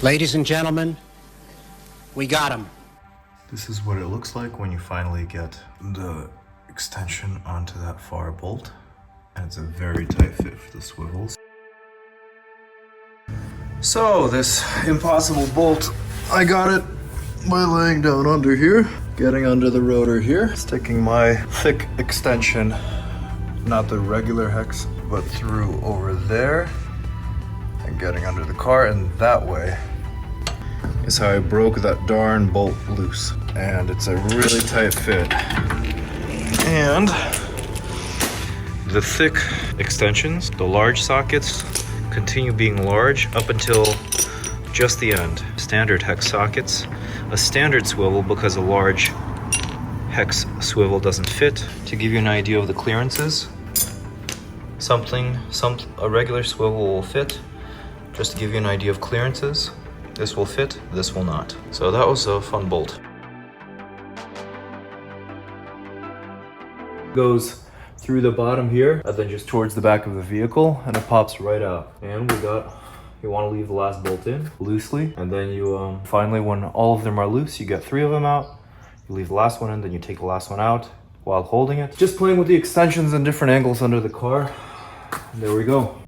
Ladies and gentlemen, we got him. This is what it looks like when you finally get the extension onto that far bolt. And it's a very tight fit for the swivels. So this impossible bolt, I got it by laying down under here, getting under the rotor here, sticking my thick extension, not the regular hex, but through over there, and getting under the car, and that way is how I broke that darn bolt loose. And it's a really tight fit. And the thick extensions, the large sockets, continue being large up until just the end. Standard hex sockets, a standard swivel because a large hex swivel doesn't fit. To give you an idea of the clearances, a regular swivel will fit. Just to give you an idea of clearances, this will fit, this will not. So that was a fun bolt. Goes through the bottom here and then just towards the back of the vehicle, and it pops right out. And you want to leave the last bolt in loosely, and then you finally, when all of them are loose, you get 3 of them out, you leave the last one in, then you take the last one out while holding it. Just playing with the extensions and different angles under the car. There we go.